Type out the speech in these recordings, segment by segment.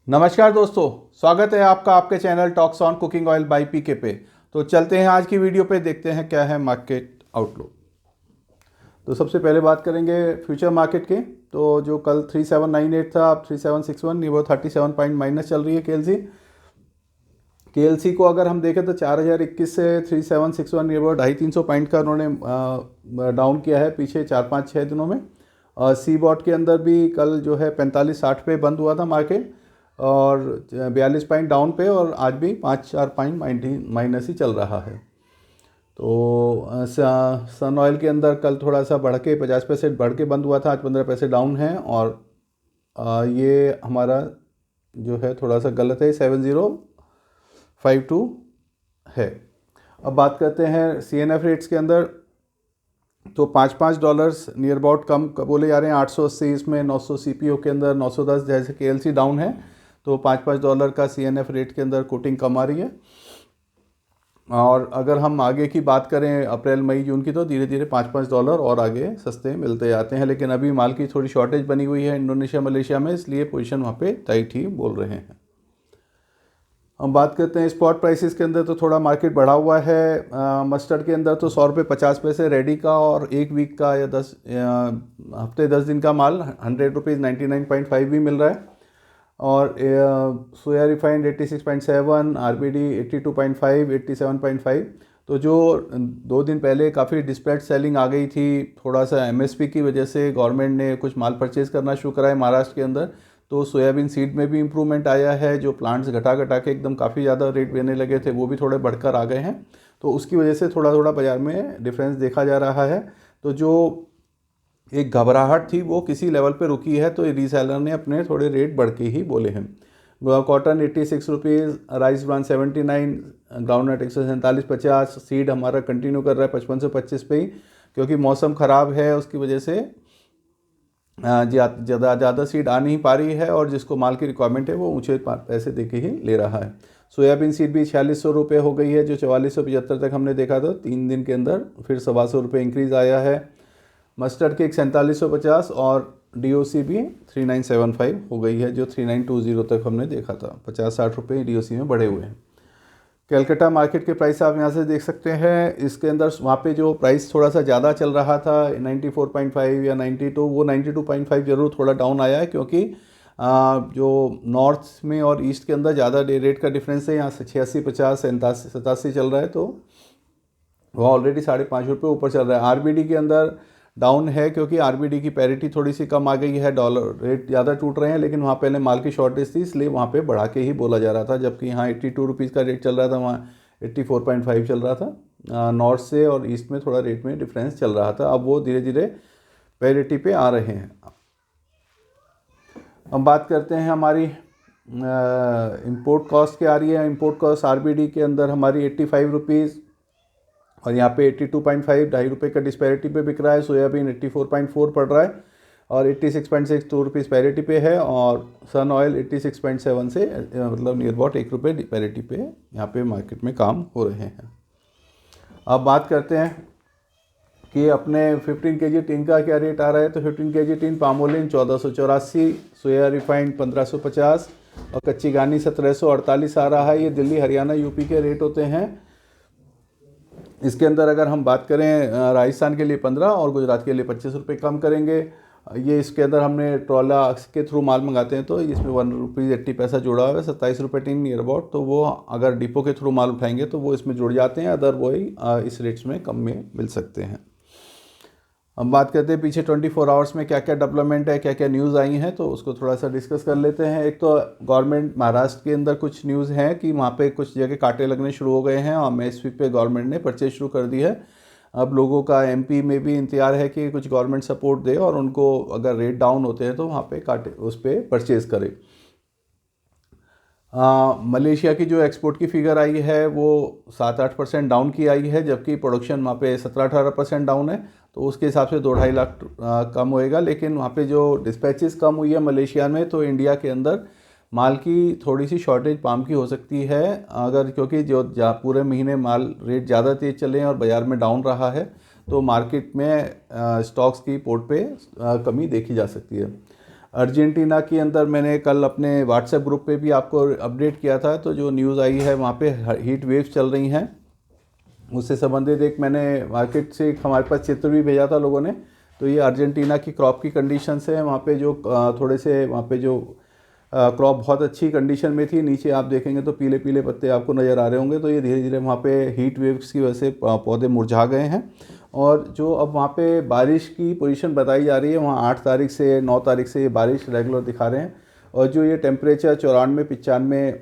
नमस्कार दोस्तों, स्वागत है आपका आपके channel talks on cooking oil by PK पे। तो चलते हैं आज की वीडियो पे, देखते हैं क्या है मार्केट आउटलुक। तो सबसे पहले बात करेंगे फ्यूचर मार्केट के। तो जो कल 3798 था, अब 3761, ये वो 37 पॉइंट माइनस चल रही है केएलसी को अगर हम देखें तो 4021 से 3761, ये वो 250-300 पॉइंट का उन्होंने डाउन किया है पीछे 4-5-6 दिनों में। और सी बॉट के अंदर भी कल जो है 4560 पे बंद हुआ था मार्केट, और 42 पॉइंट डाउन पे, और आज भी 5-4 पॉइंट माइनस ही चल रहा है। तो सन ऑयल के अंदर कल थोड़ा सा बढ़ के 50 पैसे बढ़ के बंद हुआ था, आज 15 पैसे डाउन है। और ये हमारा जो है थोड़ा सा गलत है, 7052 है। अब बात करते हैं CNF रेट्स के अंदर। तो $5 नियर अबाउट कम बोले जा रहे हैं, 880 इसमें, 900 CPO के अंदर 910, जैसे KLC डाउन है तो $5 का CNF रेट के अंदर कोटिंग कम आ रही है। और अगर हम आगे की बात करें अप्रैल मई जून की, तो धीरे धीरे $5 और आगे सस्ते मिलते जाते हैं। लेकिन अभी माल की थोड़ी शॉर्टेज बनी हुई है इंडोनेशिया मलेशिया में, इसलिए पोजीशन वहाँ पे टाइट ही बोल रहे हैं। हम बात करते हैं स्पॉट प्राइसेस के अंदर, तो थोड़ा मार्केट बढ़ा हुआ है। मस्टर्ड के अंदर तो 100 रुपये 50 पैसे रेडी का, और एक वीक का या 10 दिन का माल 100 रुपीज़ 99.5 भी मिल रहा है। और सोया रिफाइंड 86.7, RBD 82.5, 87.5। तो जो 2 दिन पहले काफ़ी डिस्पैच सेलिंग आ गई थी, थोड़ा सा MSP की वजह से गवर्नमेंट ने कुछ माल परचेज करना शुरू करा है महाराष्ट्र के अंदर, तो सोयाबीन सीड में भी इम्प्रूवमेंट आया है। जो प्लांट्स घटा घटा के एकदम काफ़ी ज़्यादा रेट देने लगे थे, वो भी थोड़े बढ़कर आ गए हैं। तो उसकी वजह से थोड़ा थोड़ा बाज़ार में डिफरेंस देखा जा रहा है। तो जो एक घबराहट थी वो किसी लेवल पे रुकी है, तो रीसेलर ने अपने थोड़े रेट बढ़ के ही बोले हैं। Cotton 86 rupees, rice bran 79, groundnut 147.50। Seed हमारा कंटिन्यू कर रहा है 55 से 25 पे ही, क्योंकि मौसम ख़राब है उसकी वजह से ज़्यादा सीड आ नहीं पा रही है, और जिसको माल की रिक्वायरमेंट है वो ऊँचे पैसे दे के ही ले रहा है। सोयाबीन सीड भी 4600 रुपये हो गई है, जो 4475 तक हमने देखा था 3 दिन के अंदर, फिर 125 रुपये इंक्रीज़ आया है। मस्टर्ड केक 4750, और DOC भी 3975 हो गई है, जो 3920 तक हमने देखा था। 50-60 रुपये DOC में बढ़े हुए हैं। कैलकाटा मार्केट के प्राइस आप यहाँ से देख सकते हैं। इसके अंदर वहाँ पे जो प्राइस थोड़ा सा ज़्यादा चल रहा था 94.5 या 92, वो 92.5 ज़रूर थोड़ा डाउन आया है, क्योंकि जो नॉर्थ में और ईस्ट के अंदर ज़्यादा रेट का डिफरेंस है। यहाँ से 86, 50, 87 चल रहा है, तो वह ऑलरेडी 5.5 रुपये ऊपर चल रहा है। RBD के अंदर डाउन है, क्योंकि RBD की पैरिटी थोड़ी सी कम आ गई है, डॉलर रेट ज़्यादा टूट रहे हैं, लेकिन वहाँ पहले माल की शॉर्टेज थी, इसलिए वहाँ पे बढ़ा के ही बोला जा रहा था। जबकि यहाँ 82 रुपीज़ का रेट चल रहा था, वहाँ 84.5 चल रहा था। नॉर्थ से और ईस्ट में थोड़ा रेट में डिफरेंस चल रहा था, अब वो धीरे धीरे पैरिटी पे आ रहे हैं। हम बात करते हैं हमारी इंपोर्ट कॉस्ट क्या आ रही है। इंपोर्ट कॉस्ट RBD के अंदर हमारी 85 रुपीज़, और यहाँ पे 82.5, ₹2.5 का डिस्पैरिटी पे बिक रहा है। सोयाबीन 84.4 पड़ रहा है, और 86.6 ₹2 पैरिटी पे है। और सन ऑयल 86.7 से मतलब नियर अबाउट ₹1 पैरिटी पे यहाँ पे मार्केट में काम हो रहे हैं। अब बात करते हैं कि अपने 15 kg टीन का क्या रेट आ रहा है। तो 15 kg टीन पामोलिन 1484, सोया रिफाइंड 1550, और कच्ची घानी 1748 आ रहा है। ये दिल्ली, हरियाणा, यूपी के रेट होते हैं। इसके अंदर अगर हम बात करें राजस्थान के लिए 15 और गुजरात के लिए 25 रुपये कम करेंगे। ये इसके अंदर हमने ट्रॉला के थ्रू माल मंगाते हैं, तो इसमें ₹1.80 जुड़ा हुआ है, 27 रुपये टीन नियर अबाउट। तो वो अगर डिपो के थ्रू माल उठाएंगे तो वो इसमें जुड़ जाते हैं, अदर वही इस रेट्स में कम में मिल सकते हैं। हम बात करते हैं पीछे 24 आवर्स में क्या क्या डेवलपमेंट है, क्या क्या न्यूज़ आई हैं, तो उसको थोड़ा सा डिस्कस कर लेते हैं। एक तो गवर्नमेंट महाराष्ट्र के अंदर कुछ न्यूज़ हैं कि वहाँ पे कुछ जगह कांटे लगने शुरू हो गए हैं, और MSP पे गवर्नमेंट ने परचेज शुरू कर दी है। अब लोगों का MP में भी इंतजार है कि कुछ गवर्नमेंट सपोर्ट दे, और उनको अगर रेट डाउन होते हैं तो वहाँ पे कांटे उस पर परचेज़ करे। मलेशिया की जो एक्सपोर्ट की फिगर आई है वो 7-8% डाउन की आई है, जबकि प्रोडक्शन वहाँ पे 17-18% डाउन है। तो उसके हिसाब से 2-2.5 लाख कम होएगा। लेकिन वहाँ पे जो डिस्पैचेस कम हुई है मलेशिया में, तो इंडिया के अंदर माल की थोड़ी सी शॉर्टेज पाम की हो सकती है, अगर क्योंकि जो पूरे महीने माल रेट ज़्यादा तेज़ चले हैं और बाज़ार में डाउन रहा है, तो मार्केट में स्टॉक्स की पोर्ट पे कमी देखी जा सकती है। अर्जेंटीना के अंदर मैंने कल अपने व्हाट्सएप ग्रुप पे भी आपको अपडेट किया था, तो जो न्यूज़ आई है वहाँ पे हीट वेव्स चल रही हैं, उससे संबंधित एक मैंने मार्केट से एक हमारे पास चित्र भी भेजा था लोगों ने। तो ये अर्जेंटीना की क्रॉप की कंडीशंस है, वहाँ पे जो थोड़े से वहाँ पे जो क्रॉप बहुत अच्छी कंडीशन में थी, नीचे आप देखेंगे तो पीले पीले पत्ते आपको नज़र आ रहे होंगे। तो ये धीरे धीरे वहाँ पे हीट वेव्स की वजह से पौधे मुरझा गए हैं। और जो अब वहाँ पे बारिश की पोजीशन बताई जा रही है, वहाँ 8 तारीख से 9 तारीख से ये बारिश रेगुलर दिखा रहे हैं। और जो ये टेम्परेचर 94, 95,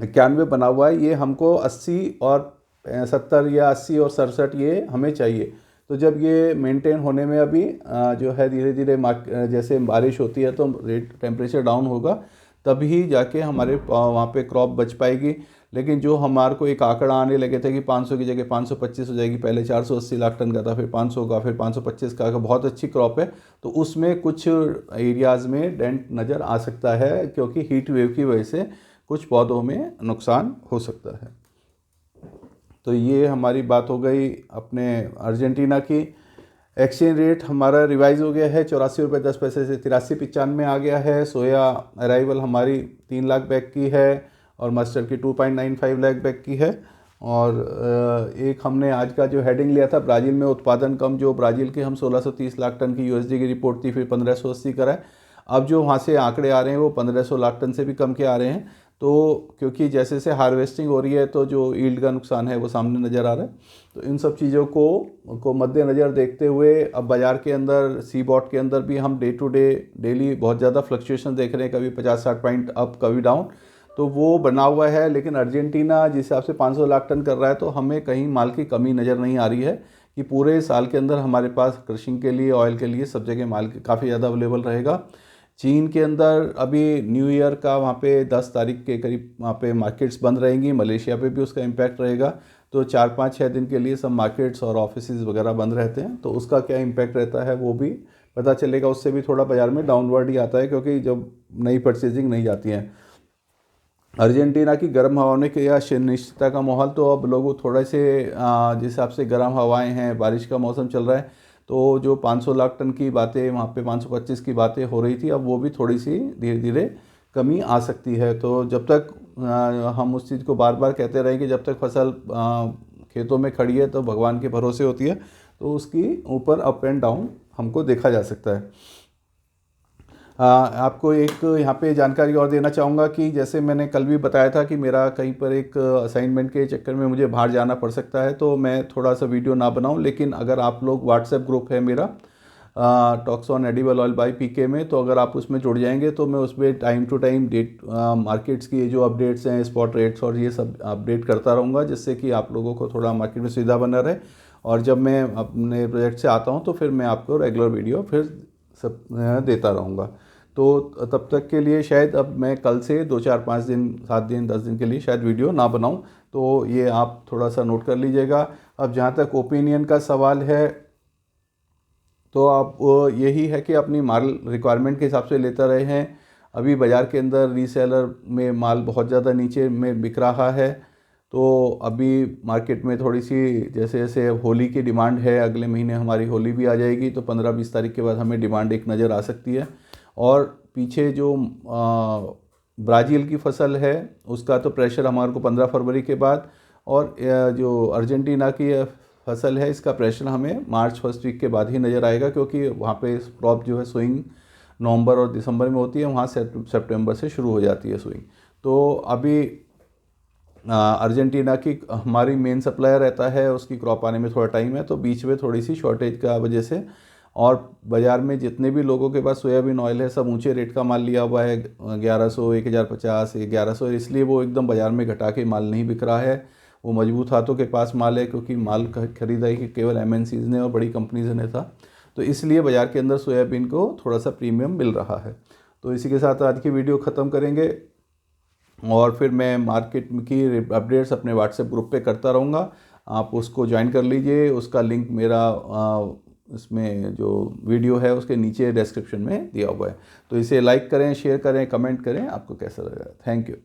91 बना हुआ है, ये हमको 80 और 70 या 80 और 67 ये हमें चाहिए। तो जब ये मेंटेन होने में अभी जो है धीरे धीरे जैसे बारिश होती है तो रेट टेम्परेचर डाउन होगा, तभी जाके हमारे वहाँ पे क्रॉप बच पाएगी। लेकिन जो हमारे को एक आंकड़ा आने लगे थे कि 500 की जगह 525 हो जाएगी, पहले 480 लाख टन का था, फिर 500 का, फिर 525 का, बहुत अच्छी क्रॉप है, तो उसमें कुछ एरियाज़ में डेंट नज़र आ सकता है, क्योंकि हीट वेव की वजह से कुछ पौधों में नुकसान हो सकता है। तो ये हमारी बात हो गई अपने अर्जेंटीना की। एक्सचेंज रेट हमारा रिवाइज हो गया है, 84 रुपये 10 पैसे से 83.95 में आ गया है। सोया अराइवल हमारी 3 लाख बैग की है और मस्टर्ड की 2.95 लाख बैग की है। और एक हमने आज का जो हेडिंग लिया था, ब्राज़ील में उत्पादन कम, जो ब्राज़ील के हम 1630 लाख टन की यूएसडी की रिपोर्ट थी, फिर 1580 करा है। अब जो वहाँ से आंकड़े आ रहे हैं वो 1500 लाख टन से भी कम के आ रहे हैं। तो क्योंकि जैसे जैसे हार्वेस्टिंग हो रही है तो जो ईल्ड का नुकसान है वो सामने नज़र आ रहा है। तो इन सब चीज़ों को मद्देनज़र देखते हुए अब बाज़ार के अंदर सी बॉट के अंदर भी हम डे टू डे डेली बहुत ज़्यादा फ्लक्चुएशन देख रहे हैं, कभी 50-60 पॉइंट अप, कभी डाउन, तो वो बना हुआ है। लेकिन अर्जेंटीना जिस हिसाब से 500 लाख टन कर रहा है, तो हमें कहीं माल की कमी नज़र नहीं आ रही है कि पूरे साल के अंदर हमारे पास क्रशिंग के लिए, ऑयल के लिए सब जगह माल काफ़ी ज़्यादा अवेलेबल रहेगा। चीन के अंदर अभी न्यू ईयर का वहाँ पे 10 तारीख के करीब वहाँ पे मार्केट्स बंद रहेंगी, मलेशिया पे भी उसका इम्पैक्ट रहेगा। तो 4-5-6 दिन के लिए सब मार्केट्स और ऑफिसेज वगैरह बंद रहते हैं, तो उसका क्या इम्पैक्ट रहता है वो भी पता चलेगा। उससे भी थोड़ा बाज़ार में डाउनवर्ड ही आता है, क्योंकि जब नई परचेजिंग नहीं जाती हैं। अर्जेंटीना की गर्म हवाओं के या अनिश्चितता का माहौल, तो अब लोग थोड़े से जिस हिसाब से गर्म हवाएं हैं, बारिश का मौसम चल रहा है, तो जो 500 लाख टन की बातें वहाँ पे 525 की बातें हो रही थी, अब वो भी थोड़ी सी धीरे धीरे कमी आ सकती है। तो जब तक हम उस चीज़ को बार बार कहते रहें कि जब तक फसल खेतों में खड़ी है तो भगवान के भरोसे होती है, तो उसकी ऊपर अप एंड डाउन हमको देखा जा सकता है। आपको एक यहाँ पे जानकारी और देना चाहूँगा कि जैसे मैंने कल भी बताया था कि मेरा कहीं पर एक असाइनमेंट के चक्कर में मुझे बाहर जाना पड़ सकता है, तो मैं थोड़ा सा वीडियो ना बनाऊँ। लेकिन अगर आप लोग व्हाट्सएप ग्रुप है मेरा talks on edible oil by PK में, तो अगर आप उसमें जुड़ जाएंगे तो मैं उसमें time to time debt markets की जो अपडेट्स हैं, स्पॉट रेट्स और ये सब अपडेट करता रहूँगा, जिससे कि आप लोगों को थोड़ा मार्केट में सुविधा बना रहे। और जब मैं अपने प्रोजेक्ट से आता हूँ तो फिर मैं आपको रेगुलर वीडियो फिर सब देता रहूँगा। तो तब तक के लिए शायद अब मैं कल से 2-4-5 दिन, 7 दिन, 10 दिन के लिए शायद वीडियो ना बनाऊं, तो ये आप थोड़ा सा नोट कर लीजिएगा। अब जहाँ तक ओपिनियन का सवाल है, तो आप यही है कि अपनी माल रिक्वायरमेंट के हिसाब से लेते रहे हैं। अभी बाज़ार के अंदर रीसेलर में माल बहुत ज़्यादा नीचे में बिक रहा है, तो अभी मार्केट में थोड़ी सी जैसे जैसे होली की डिमांड है, अगले महीने हमारी होली भी आ जाएगी, तो 15-20 तारीख के बाद हमें डिमांड एक नज़र आ सकती है। और पीछे जो ब्राज़ील की फसल है उसका तो प्रेशर हमारे को 15 फरवरी के बाद, और जो अर्जेंटीना की फसल है इसका प्रेशर हमें मार्च फर्स्ट वीक के बाद ही नज़र आएगा, क्योंकि वहाँ पे क्रॉप जो है सोइंग नवंबर और दिसंबर में होती है, वहाँ सितंबर से शुरू हो जाती है सोइंग। तो अभी अर्जेंटीना की हमारी मेन सप्लायर रहता है, उसकी क्रॉप आने में थोड़ा टाइम है, तो बीच में थोड़ी सी शॉर्टेज का वजह से, और बाज़ार में जितने भी लोगों के पास सोयाबीन ऑयल है सब ऊंचे रेट का माल लिया हुआ है, 1100, 1050, 1100, इसलिए वो एकदम बाज़ार में घटा के माल नहीं बिक रहा है। वो मजबूत हाथों के पास माल है, क्योंकि माल खरीदा ही केवल MNCs ने और बड़ी कंपनीज ने था, तो इसलिए बाज़ार के अंदर सोयाबीन को थोड़ा सा प्रीमियम मिल रहा है। तो इसी के साथ आज की वीडियो ख़त्म करेंगे, और फिर मैं मार्केट की अपडेट्स अपने व्हाट्सएप ग्रुप पे करता रहूँगा। आप उसको ज्वाइन कर लीजिए, उसका लिंक मेरा इसमें जो वीडियो है उसके नीचे डिस्क्रिप्शन में दिया हुआ है। तो इसे लाइक करें, शेयर करें, कमेंट करें, आपको कैसा लगा। Thank you.